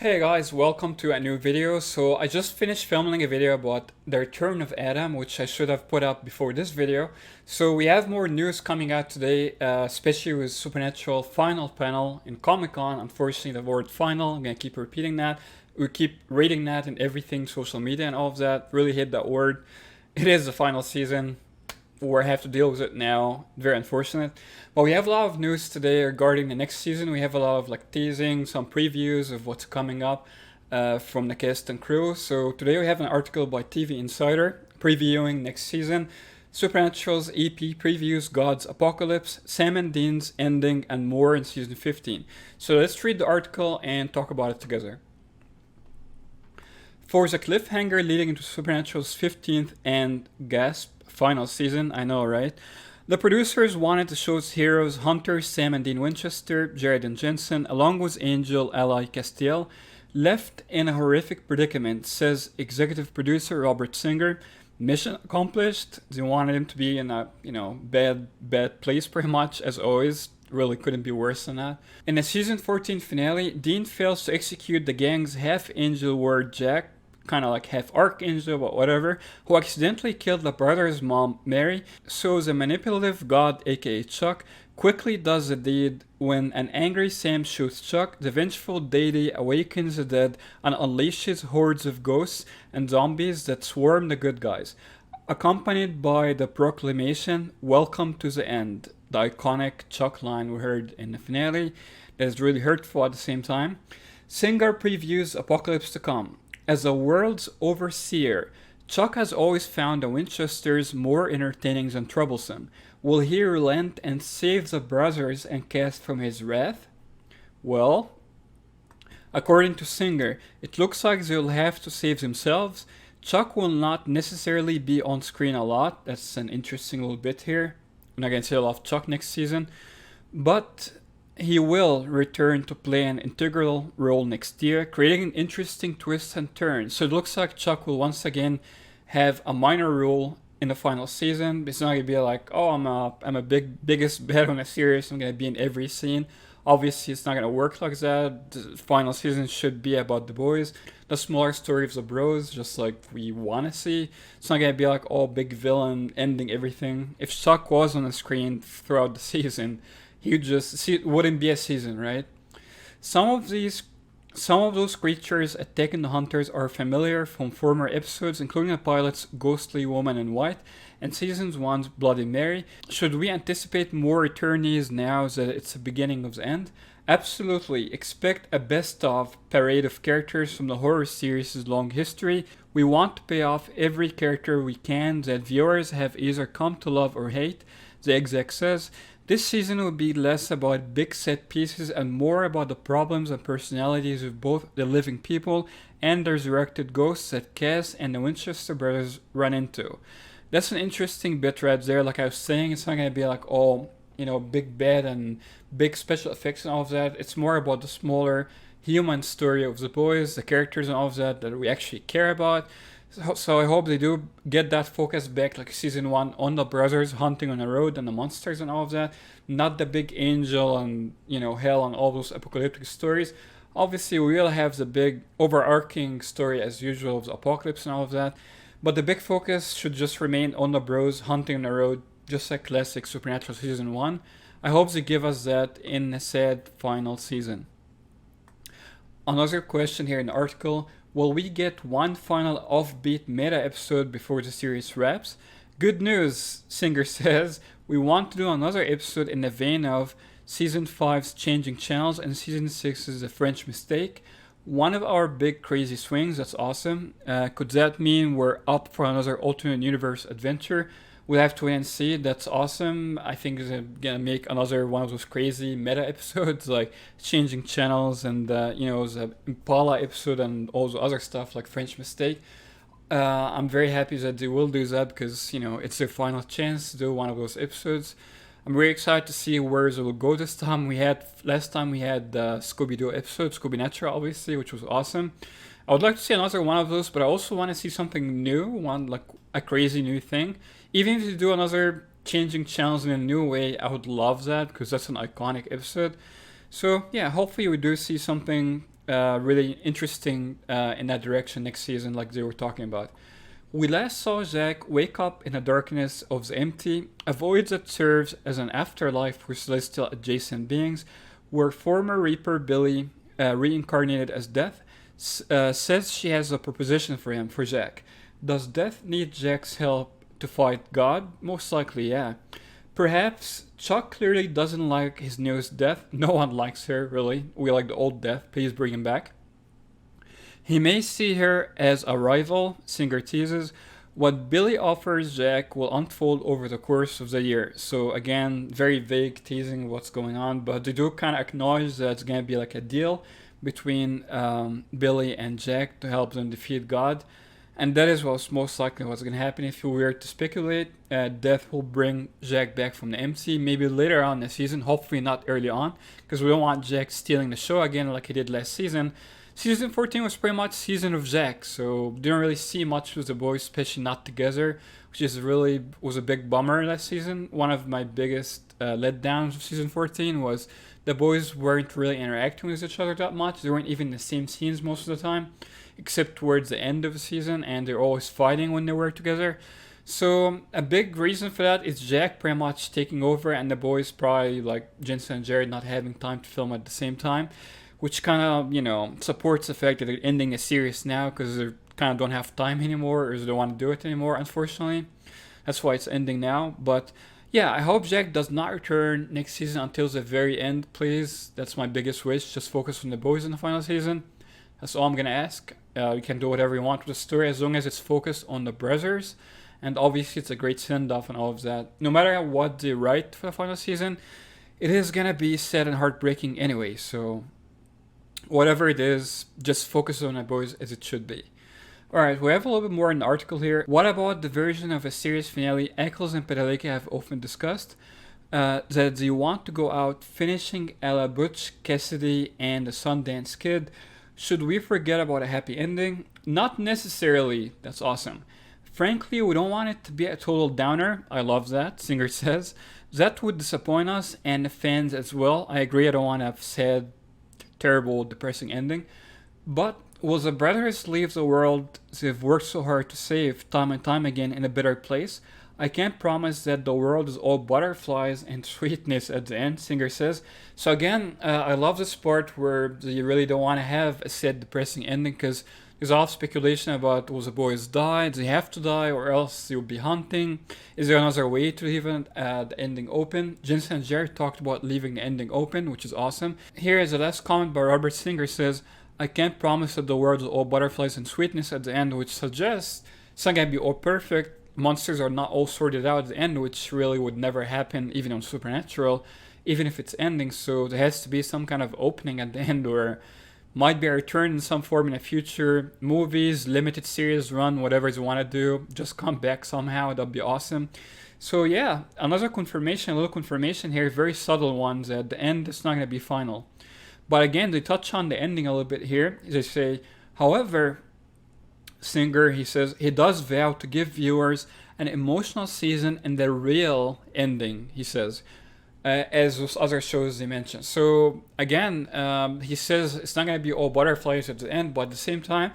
Hey guys, welcome to a new video. So I just finished filming a video about the return of Adam, which I should have put up before this video. So we have more news coming out today, especially with Supernatural final panel in Comic-Con. Unfortunately, the word final, I'm gonna keep repeating that. We keep reading that in everything, social media and all of that. Really hate that word. It is the final season. We have to deal with it now. Very unfortunate. But we have a lot of news today regarding the next season. We have a lot of teasing, some previews of what's coming up from the cast and crew. So today we have an article by TV Insider previewing next season. Supernatural's EP previews God's Apocalypse, Sam and Dean's ending, and more in season 15. So let's read the article and talk about it together. For the cliffhanger leading into Supernatural's 15th and gasp final season, I know, right? The producers wanted the show's heroes, Hunter, Sam and Dean Winchester, Jared and Jensen, along with Angel Ally Castiel, left in a horrific predicament, says executive producer Robert Singer. Mission accomplished. They wanted him to be in a, bad place pretty much, as always. Really couldn't be worse than that. In the season 14 finale, Dean fails to execute the gang's half-angel ward Jack, kind of like half archangel, but whatever, who accidentally killed the brother's mom, Mary. So the manipulative god, aka Chuck, quickly does the deed. When an angry Sam shoots Chuck, the vengeful deity awakens the dead and unleashes hordes of ghosts and zombies that swarm the good guys, accompanied by the proclamation, "Welcome to the end," the iconic Chuck line we heard in the finale that is really hurtful at the same time. Singer previews Apocalypse to come. As the world's overseer, Chuck has always found the Winchesters more entertaining than troublesome. Will he relent and save the brothers and cast from his wrath? Well, according to Singer, it looks like they'll have to save themselves. Chuck will not necessarily be on screen a lot. That's an interesting little bit here. I'm not going to say a lot of Chuck next season. But he will return to play an integral role next year, creating an interesting twist and turn. So it looks like Chuck will once again have a minor role in the final season. It's not gonna be like, oh, I'm a biggest bet on a series. I'm gonna be in every scene. Obviously, it's not gonna work like that. The final season should be about the boys, the smaller story of the bros, just like we want to see. It's not gonna be like, oh, big villain ending everything. If Chuck was on the screen throughout the season, it wouldn't be a season, right? Some of those creatures attacking the hunters are familiar from former episodes, including the pilot's Ghostly Woman in White and season 1's Bloody Mary. Should we anticipate more returnees now that it's the beginning of the end? Absolutely. Expect a best-of parade of characters from the horror series' long history. We want to pay off every character we can that viewers have either come to love or hate, the exec says. This season will be less about big set pieces and more about the problems and personalities of both the living people and the resurrected ghosts that Cass and the Winchester brothers run into. That's an interesting bit right there. Like I was saying, it's not going to be like all, big bad and big special effects and all of that. It's more about the smaller human story of the boys, the characters and all of that we actually care about. So I hope they do get that focus back, like season 1, on the brothers hunting on the road and the monsters and all of that. Not the big angel and, hell and all those apocalyptic stories. Obviously, we will have the big overarching story as usual of the apocalypse and all of that. But the big focus should just remain on the bros hunting on the road, just like classic Supernatural season 1. I hope they give us that in a sad final season. Another question here in the article. Will we get one final offbeat meta episode before the series wraps? Good news, Singer says. We want to do another episode in the vein of Season 5's Changing Channels and Season 6's The French Mistake. One of our big crazy swings, that's awesome. Could that mean we're up for another alternate universe adventure? We'll have to wait and see. That's awesome. I think they're gonna make another one of those crazy meta episodes like Changing Channels and the Impala episode and all the other stuff like French Mistake. I'm very happy that they will do that because it's their final chance to do one of those episodes. I'm very excited to see where they will go this time. Last time we had the Scooby-Doo episode, Scooby Natural obviously, which was awesome. I would like to see another one of those, but I also want to see something new, like a crazy new thing. Even if you do another Changing Channels in a new way, I would love that because that's an iconic episode. So yeah, hopefully we do see something really interesting in that direction next season, like they were talking about. We last saw Jack wake up in the darkness of the empty, a void that serves as an afterlife for celestial adjacent beings, where former Reaper Billy, reincarnated as Death, says she has a proposition for him, for Jack. Does Death need Jack's help to fight God? Most likely, yeah. Perhaps Chuck clearly doesn't like his newest Death. No one likes her, really. We like the old Death. Please bring him back. He may see her as a rival, Singer teases. What Billy offers Jack will unfold over the course of the year. So again, very vague teasing what's going on, but they do kind of acknowledge that it's going to be like a deal between Billy and Jack to help them defeat God. And that is what's most likely what's going to happen. If you were to speculate, Death will bring Jack back from the MC, maybe later on in the season, hopefully not early on, because we don't want Jack stealing the show again like he did last season. Season 14 was pretty much season of Jack, so didn't really see much with the boys, especially not together, which is really was a big bummer last season. One of my biggest letdowns of season 14 was the boys weren't really interacting with each other that much. They weren't even in the same scenes most of the time, except towards the end of the season, and they're always fighting when they were together. So a big reason for that is Jack pretty much taking over, and the boys probably like Jensen and Jared not having time to film at the same time, which kind of, supports the fact that they're ending the series now because they kind of don't have time anymore or they don't want to do it anymore, unfortunately. That's why it's ending now. But yeah, I hope Jack does not return next season until the very end, please. That's my biggest wish. Just focus on the boys in the final season. That's all I'm going to ask. You can do whatever you want with the story as long as it's focused on the brothers. And obviously it's a great send-off and all of that. No matter what they write for the final season, it is going to be sad and heartbreaking anyway, so whatever it is, just focus on the boys as it should be. Alright, we have a little bit more in the article here. What about the version of a series finale Ackles and Padalecki have often discussed? That they want to go out finishing a la Butch Cassidy and the Sundance Kid. Should we forget about a happy ending? Not necessarily. That's awesome. Frankly, we don't want it to be a total downer. I love that, Singer says. That would disappoint us and the fans as well. I agree, I don't want to have sad, terrible, depressing ending. But will the brothers leave the world they've worked so hard to save time and time again in a better place? I can't promise that the world is all butterflies and sweetness at the end, Singer says. So again, I love this part where you really don't want to have a sad, depressing ending because there's a lot of speculation about will the boys die, do they have to die, or else they'll be hunting? Is there another way to leave the ending open? Jensen and Jared talked about leaving the ending open, which is awesome. Here is the last comment by Robert Singer says, I can't promise that the world is all butterflies and sweetness at the end, which suggests it's not going to be all perfect. Monsters are not all sorted out at the end, which really would never happen even on Supernatural, even if it's ending. So there has to be some kind of opening at the end, or might be a return in some form in the future. Movies, limited series run, whatever you want to do, just come back somehow. That'd be awesome. So yeah, another confirmation, a little confirmation here, very subtle ones. At the end, it's not going to be final. But again, they touch on the ending a little bit here. They say, however, Singer, he says, he does vow to give viewers an emotional season and the real ending, he says, as with other shows they mentioned. So again, he says it's not going to be all butterflies at the end, but at the same time,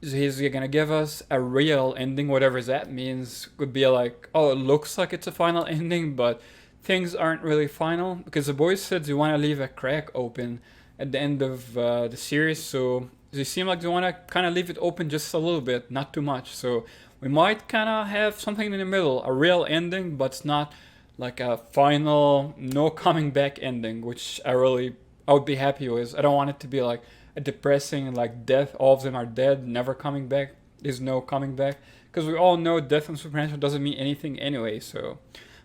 he's going to give us a real ending, whatever that means. Could be like, oh, it looks like it's a final ending, but things aren't really final, because the boys said they want to leave a crack open at the end of the series, so they seem like they want to kind of leave it open just a little bit, not too much. So we might kind of have something in the middle, a real ending, but it's not like a final, no coming back ending, which I would be happy with. I don't want it to be like a depressing, like death, all of them are dead, never coming back. There's no coming back, because we all know death in Supernatural doesn't mean anything anyway. So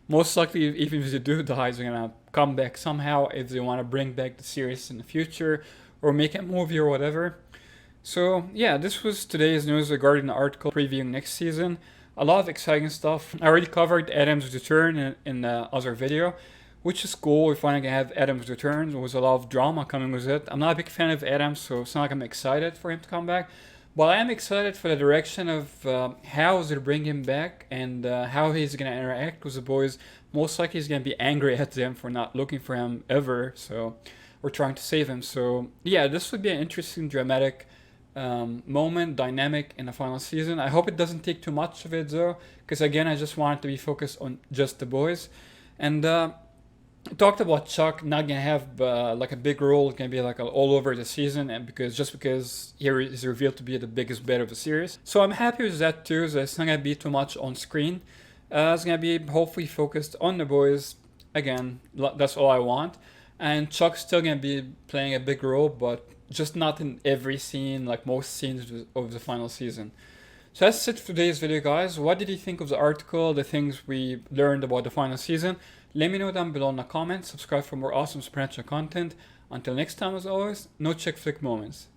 most likely, even if they do die, they're gonna come back somehow if they want to bring back the series in the future or make a movie or whatever. So yeah, this was today's news regarding the article previewing next season. A lot of exciting stuff. I already covered Adam's return in the other video, which is cool. We're finally gonna have Adam's return. There was a lot of drama coming with it. I'm not a big fan of Adam, so it's not like I'm excited for him to come back. But I am excited for the direction of how they're bring him back and how he's gonna interact with the boys. Most likely he's gonna be angry at them for not looking for him ever. So were trying to save him. So yeah, this would be an interesting, dramatic moment, dynamic in the final season. I hope it doesn't take too much of it though, because again, I just want it to be focused on just the boys. And talked about Chuck not gonna have like a big role, gonna be like all over the season, and because here is revealed to be the biggest bet of the series. So I'm happy with that too. So it's not gonna be too much on screen. It's gonna be hopefully focused on the boys. Again, that's all I want. And Chuck's still gonna be playing a big role, but just not in every scene, like most scenes of the final season. So that's it for today's video, guys. What did you think of the article, the things we learned about the final season? Let me know down below in the comments. Subscribe for more awesome supernatural content. Until next time, as always, no chick flick moments.